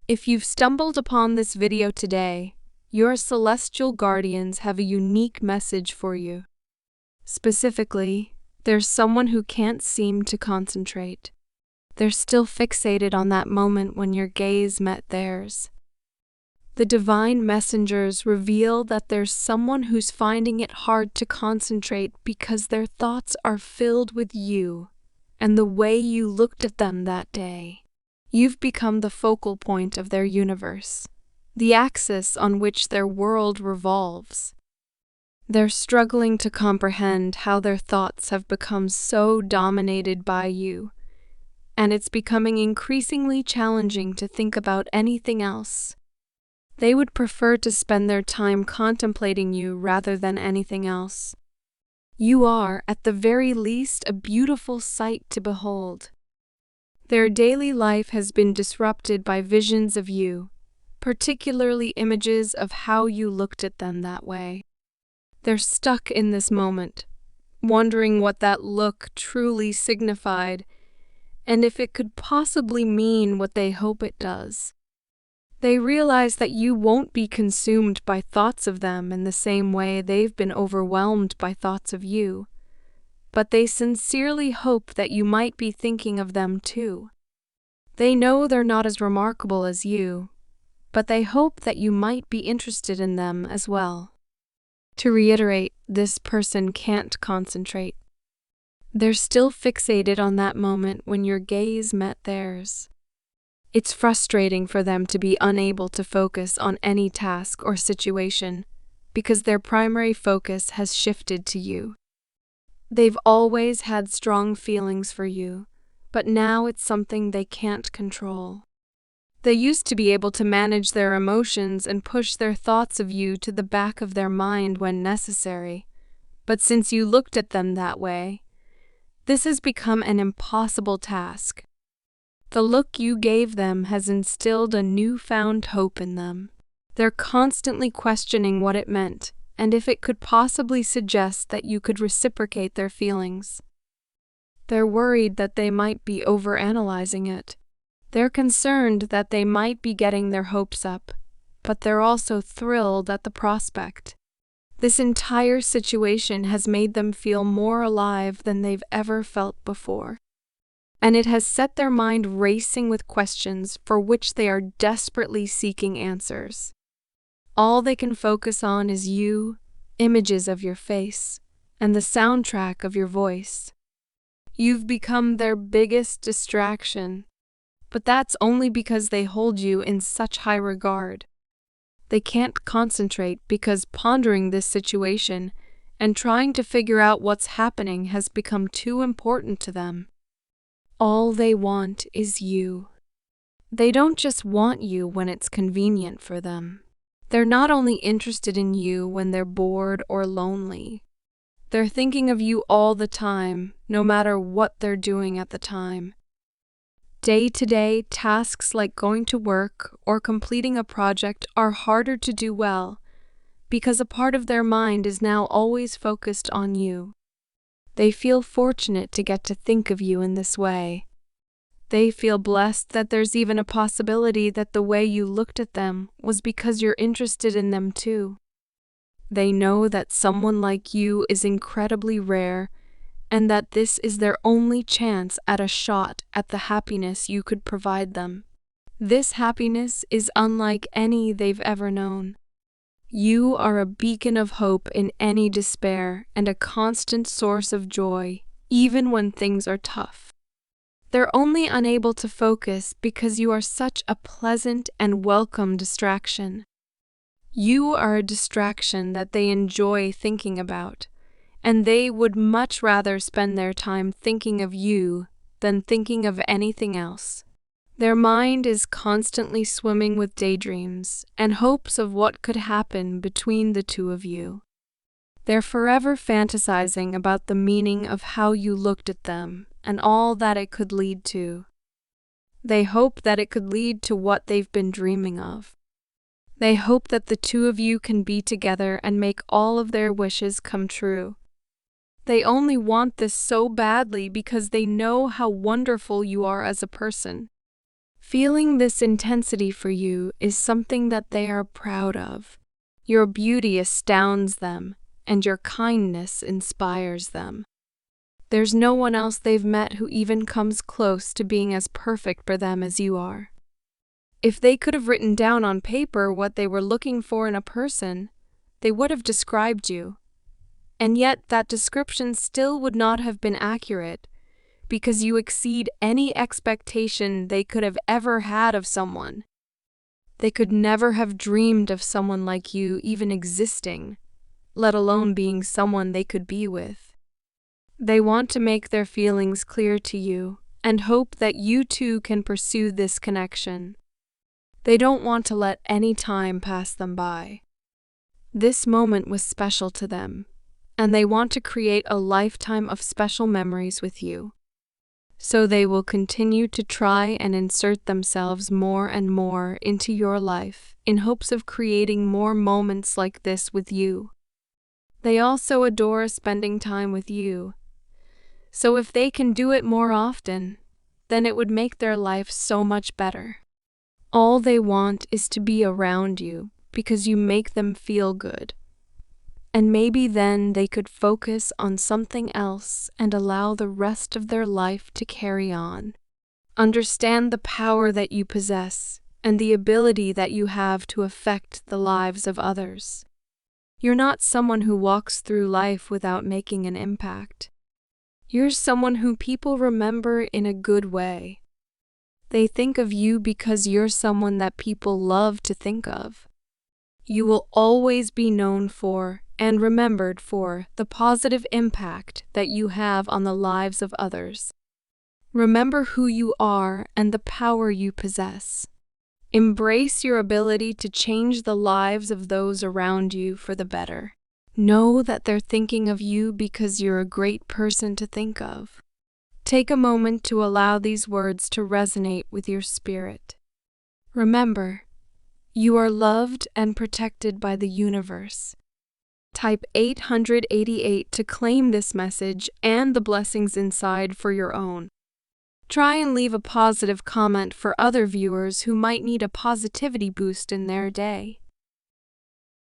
If you've stumbled upon this video today, your celestial guardians have a unique message for you. Specifically, there's someone who can't seem to concentrate. They're still fixated on that moment when your gaze met theirs. The divine messengers reveal that there's someone who's finding it hard to concentrate because their thoughts are filled with you and the way you looked at them that day. You've become the focal point of their universe, the axis on which their world revolves. They're struggling to comprehend how their thoughts have become so dominated by you, and it's becoming increasingly challenging to think about anything else. They would prefer to spend their time contemplating you rather than anything else. You are, at the very least, a beautiful sight to behold. Their daily life has been disrupted by visions of you, particularly images of how you looked at them that way. They're stuck in this moment, wondering what that look truly signified, and if it could possibly mean what they hope it does. They realize that you won't be consumed by thoughts of them in the same way they've been overwhelmed by thoughts of you, but they sincerely hope that you might be thinking of them too. They know they're not as remarkable as you, but they hope that you might be interested in them as well. To reiterate, this person can't concentrate. They're still fixated on that moment when your gaze met theirs. It's frustrating for them to be unable to focus on any task or situation because their primary focus has shifted to you. They've always had strong feelings for you, but now it's something they can't control. They used to be able to manage their emotions and push their thoughts of you to the back of their mind when necessary, but since you looked at them that way, this has become an impossible task. The look you gave them has instilled a newfound hope in them. They're constantly questioning what it meant, and if it could possibly suggest that you could reciprocate their feelings. They're worried that they might be overanalyzing it. They're concerned that they might be getting their hopes up, but they're also thrilled at the prospect. This entire situation has made them feel more alive than they've ever felt before. And it has set their mind racing with questions for which they are desperately seeking answers. All they can focus on is you, images of your face, and the soundtrack of your voice. You've become their biggest distraction, but that's only because they hold you in such high regard. They can't concentrate because pondering this situation and trying to figure out what's happening has become too important to them. All they want is you. They don't just want you when it's convenient for them. They're not only interested in you when they're bored or lonely. They're thinking of you all the time, no matter what they're doing at the time. Day-to-day tasks like going to work or completing a project are harder to do well because a part of their mind is now always focused on you. They feel fortunate to get to think of you in this way. They feel blessed that there's even a possibility that the way you looked at them was because you're interested in them too. They know that someone like you is incredibly rare and that this is their only chance at a shot at the happiness you could provide them. This happiness is unlike any they've ever known. You are a beacon of hope in any despair and a constant source of joy, even when things are tough. They're only unable to focus because you are such a pleasant and welcome distraction. You are a distraction that they enjoy thinking about, and they would much rather spend their time thinking of you than thinking of anything else. Their mind is constantly swimming with daydreams and hopes of what could happen between the two of you. They're forever fantasizing about the meaning of how you looked at them and all that it could lead to. They hope that it could lead to what they've been dreaming of. They hope that the two of you can be together and make all of their wishes come true. They only want this so badly because they know how wonderful you are as a person. Feeling this intensity for you is something that they are proud of. Your beauty astounds them, and your kindness inspires them. There's no one else they've met who even comes close to being as perfect for them as you are. If they could have written down on paper what they were looking for in a person, they would have described you. And yet that description still would not have been accurate, because you exceed any expectation they could have ever had of someone. They could never have dreamed of someone like you even existing, let alone being someone they could be with. They want to make their feelings clear to you and hope that you too can pursue this connection. They don't want to let any time pass them by. This moment was special to them, and they want to create a lifetime of special memories with you. So they will continue to try and insert themselves more and more into your life in hopes of creating more moments like this with you. They also adore spending time with you. So if they can do it more often, then it would make their life so much better. All they want is to be around you because you make them feel good. And maybe then they could focus on something else and allow the rest of their life to carry on. Understand the power that you possess and the ability that you have to affect the lives of others. You're not someone who walks through life without making an impact. You're someone who people remember in a good way. They think of you because you're someone that people love to think of. You will always be known for and remembered for the positive impact that you have on the lives of others. Remember who you are and the power you possess. Embrace your ability to change the lives of those around you for the better. Know that they're thinking of you because you're a great person to think of. Take a moment to allow these words to resonate with your spirit. Remember, you are loved and protected by the universe. Type 888 to claim this message and the blessings inside for your own. Try and leave a positive comment for other viewers who might need a positivity boost in their day.